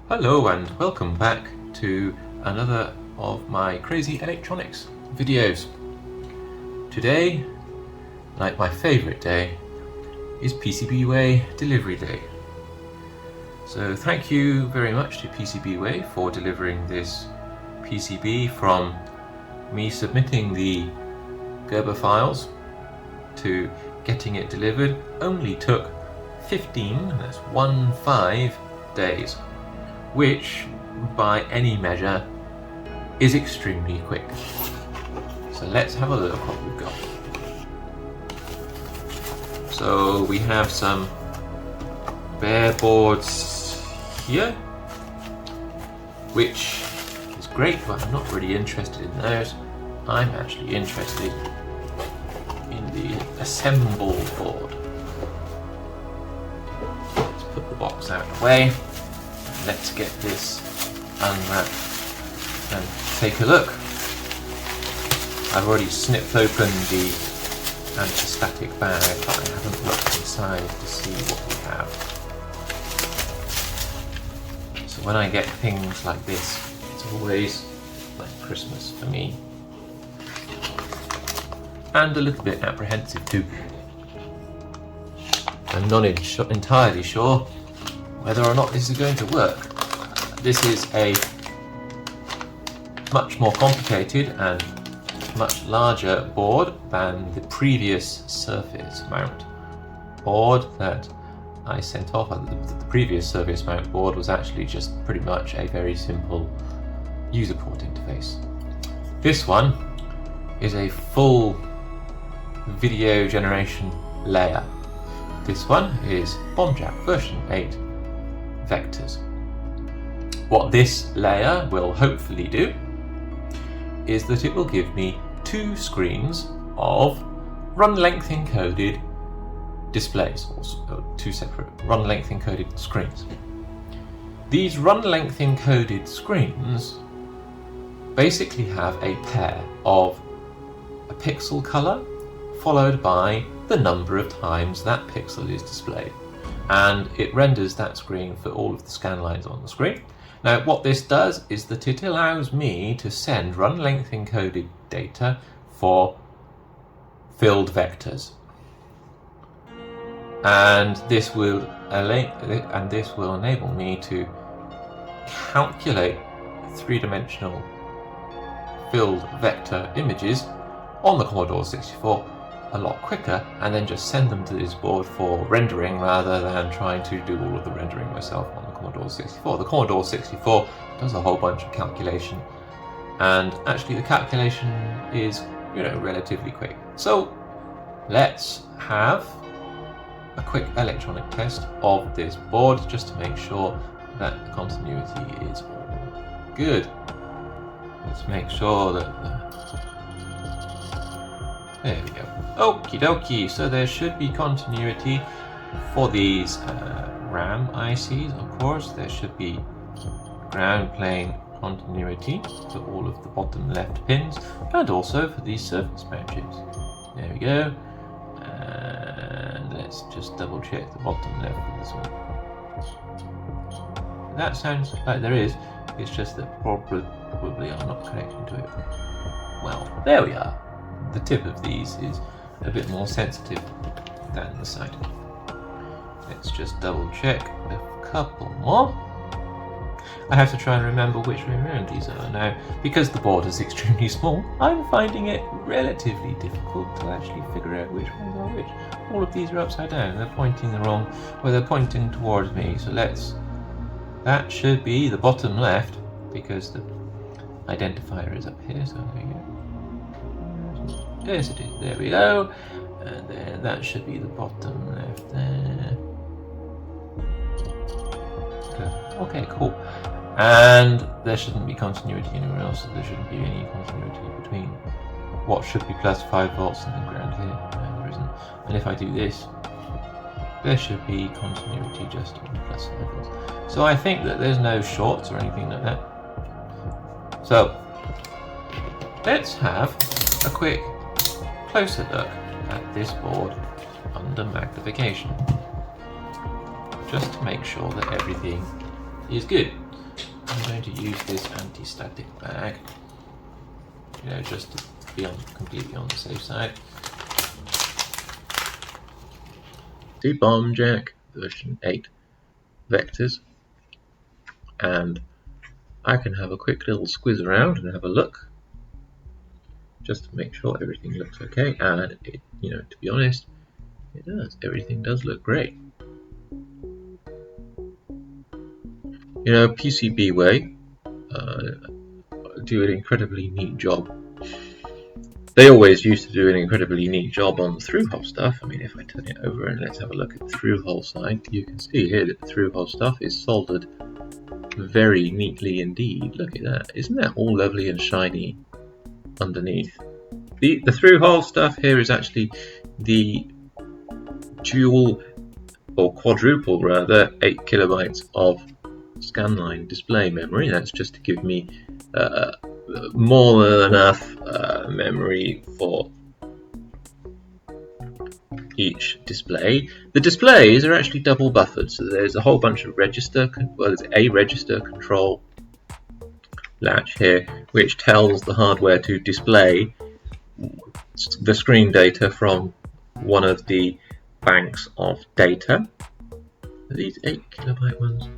Hello and welcome back to another of my crazy electronics videos. Today, like my favourite day, is PCBWay delivery day. So thank you very much to PCBWay for delivering this PCB from me submitting the Gerber files to getting it delivered. Only took 15 days, which by any measure is extremely quick. So let's have a look what we've got. So we have some bare boards here, which is great, but I'm not really interested in those. I'm actually interested in the assembled board. Let's put the box out of the way. Let's get this unwrapped and take a look. I've already snipped open the anti-static bag, but I haven't looked inside to see what we have. So when I get things like this, it's always like Christmas for me. And a little bit apprehensive too. I'm not entirely sure whether or not this is going to work. This is a much more complicated and much larger board than the previous surface mount board that I sent off. The previous surface mount board was actually just pretty much a very simple user port interface. This one is a full video generation layer. This one is BombJack version 8 vectors. What this layer will hopefully do is that it will give me two screens of run length encoded displays, or two separate run length encoded screens. These run length encoded screens basically have a pair of a pixel color followed by the number of times that pixel is displayed, and it renders that screen for all of the scan lines on the screen. Now what this does is that it allows me to send run length encoded data for filled vectors, and this will enable me to calculate three-dimensional filled vector images on the Commodore 64 a lot quicker, and then just send them to this board for rendering rather than trying to do all of the rendering myself on the Commodore 64. The Commodore 64 does a whole bunch of calculation, and actually the calculation is, relatively quick. So let's have a quick electronic test of this board just to make sure that the continuity is all good. Let's make sure that there we go. Okie dokie, so there should be continuity for these RAM ICs, of course. There should be ground plane continuity for all of the bottom left pins, and also for these surface mount chips. There we go. And let's just double check the bottom left of this one. That sounds like there is, it's just that probably I'm not connecting to it. Well, there we are. The tip of these is a bit more sensitive than the side. Let's just double check a couple more. I have to try and remember which way around these are now. Because the board is extremely small, I'm finding it relatively difficult to actually figure out which ones are which. All of these are upside down. They're pointing the wrong, well, they're pointing towards me. So that should be the bottom left, because the identifier is up here. So there we go. Yes, it is. There we go. And then that should be the bottom left there. Okay, cool. And there shouldn't be continuity anywhere else, so there shouldn't be any continuity between what should be plus 5 volts and the ground here. No, there isn't. And if I do this, there should be continuity just on plus 5 volts. So I think that there's no shorts or anything like that. So let's have a quick closer look at this board under magnification, just to make sure that everything is good. I'm going to use this anti-static bag, just to be completely on the safe side. The Bomb Jack version 8 vectors, and I can have a quick little squiz around and have a look, just to make sure everything looks okay. And it, to be honest, it does. Everything does look great. PCBWay do an incredibly neat job. They always used to do an incredibly neat job on the through-hole stuff. I mean, if I turn it over and let's have a look at the through-hole side, you can see here that the through-hole stuff is soldered very neatly indeed. Look at that. Isn't that all lovely and shiny underneath? The through-hole stuff here is actually the dual, or quadruple rather, 8 kilobytes of scanline display memory. That's just to give me more than enough memory for each display. The displays are actually double buffered, so there's a whole bunch of there's a register control latch here which tells the hardware to display the screen data from one of the banks of data. Are these 8 kilobyte ones?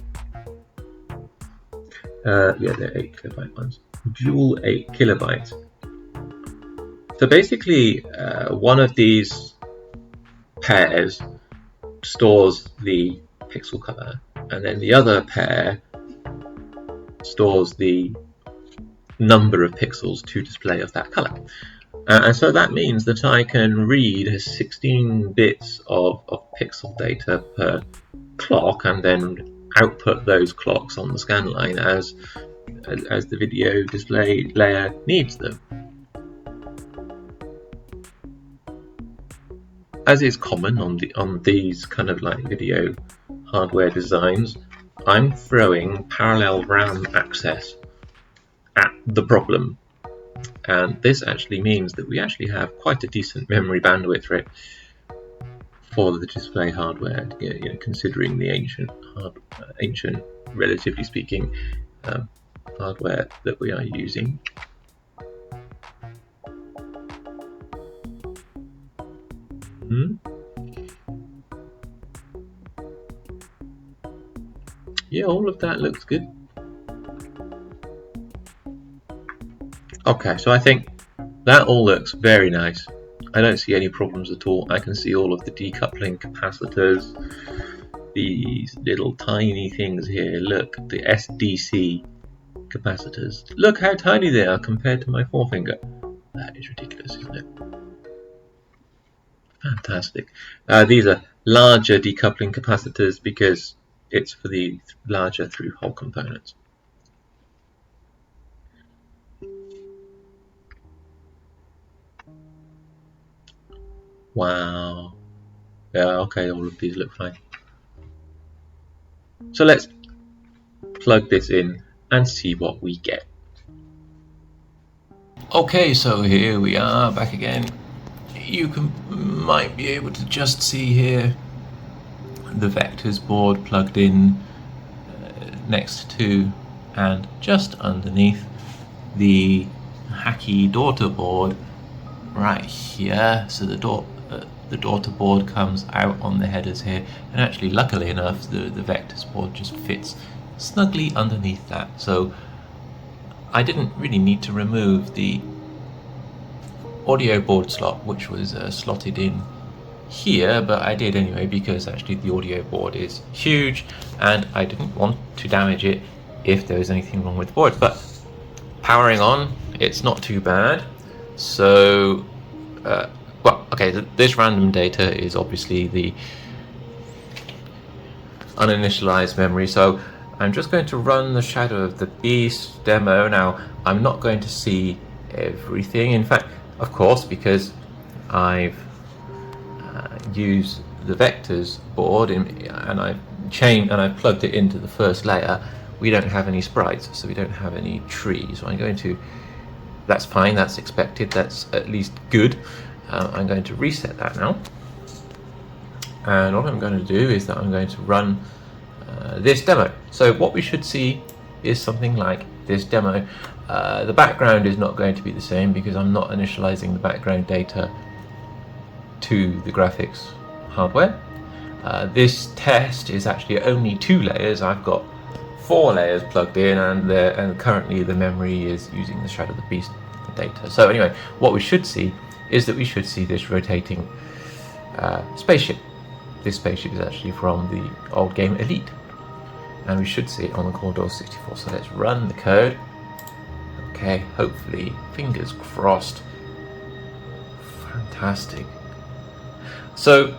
Yeah, they're 8 kilobyte ones. Dual 8 kilobytes. So basically, one of these pairs stores the pixel color, and then the other pair stores the number of pixels to display of that color. And so that means that I can read 16 bits of pixel data per clock and then output those clocks on the scan line as the video display layer needs them. As is common on these kind of like video hardware designs, I'm throwing parallel RAM access at the problem. And this actually means that we actually have quite a decent memory bandwidth rate for the display hardware, considering the ancient, relatively speaking, hardware that we are using. Yeah, all of that looks good. Okay, so I think that all looks very nice. I don't see any problems at all. I can see all of the decoupling capacitors, these little tiny things here. Look, the SDC capacitors. Look how tiny they are compared to my forefinger. That is ridiculous, isn't it? Fantastic. These are larger decoupling capacitors because it's for the larger through-hole components. Wow. Yeah, okay, all of these look fine. So let's plug this in and see what we get. Okay, so here we are back again. You might be able to just see here the vectors board plugged in next to and just underneath the Hacky daughter board right here. So the daughter board comes out on the headers here, and actually luckily enough the vectors board just fits snugly underneath that, so I didn't really need to remove the audio board slot which was slotted in here, but I did anyway because actually the audio board is huge and I didn't want to damage it if there was anything wrong with the board. But powering on, it's not too bad. So well, okay, this random data is obviously the uninitialized memory, so I'm just going to run the Shadow of the Beast demo. Now, I'm not going to see everything, in fact, of course, because I've used the vectors board and I've plugged it into the first layer. We don't have any sprites, so we don't have any trees. So I'm going to, that's fine, that's expected, that's at least good. I'm going to reset that now, and what I'm going to do is that I'm going to run this demo. So what we should see is something like this demo. The background is not going to be the same because I'm not initializing the background data to the graphics hardware. This test is actually only 2 layers. I've got 4 layers plugged in, and currently the memory is using the Shadow of the Beast data. So anyway, what we should see is that we should see this rotating spaceship. This spaceship is actually from the old game Elite, and we should see it on the Commodore 64. So let's run the code. Okay, hopefully, fingers crossed. Fantastic. So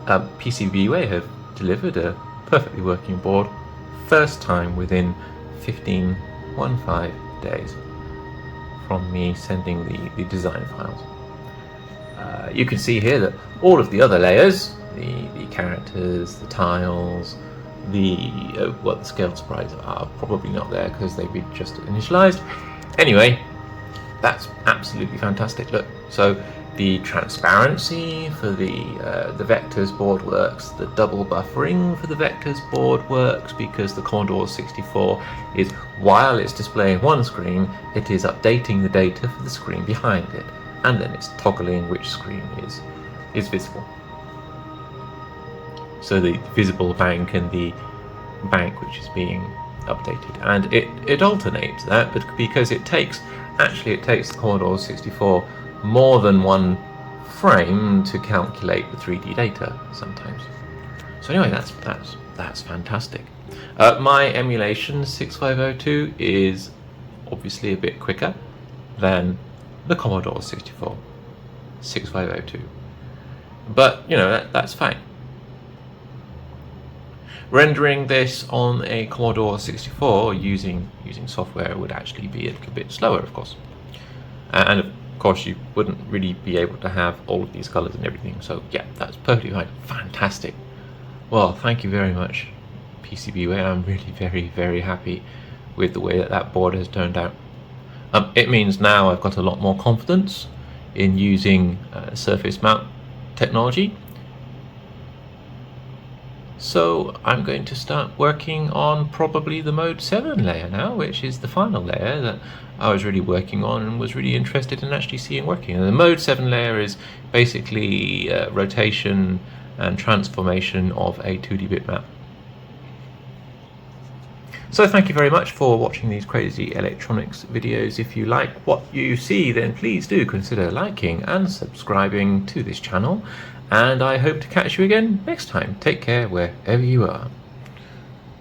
PCBWay have delivered a perfectly working board, first time within 15 days from me sending the design files. You can see here that all of the other layers, the characters, the tiles, the scaled sprites are probably not there because they've been just initialized. Anyway, that's absolutely fantastic. Look, so the transparency for the vectors board works, the double buffering for the vectors board works because the Commodore 64 is, while it's displaying one screen, it is updating the data for the screen behind it, and then it's toggling which screen is visible. So the visible bank and the bank which is being updated, and it alternates that, but because it takes the Commodore 64 more than one frame to calculate the 3D data sometimes. So anyway, that's fantastic. My emulation 6502 is obviously a bit quicker than the Commodore 64 6502, but you know, that's fine. Rendering this on a Commodore 64 using software would actually be a little bit slower, of course, and of course you wouldn't really be able to have all of these colors and everything. So yeah, that's perfectly fine. Fantastic. Well, thank you very much, PCBWay. I'm really very happy with the way that board has turned out. It means now I've got a lot more confidence in using surface mount technology. So I'm going to start working on probably the Mode 7 layer now, which is the final layer that I was really working on and was really interested in actually seeing working. And the Mode 7 layer is basically rotation and transformation of a 2D bitmap. So thank you very much for watching these crazy electronics videos. If you like what you see, then please do consider liking and subscribing to this channel. And I hope to catch you again next time. Take care wherever you are.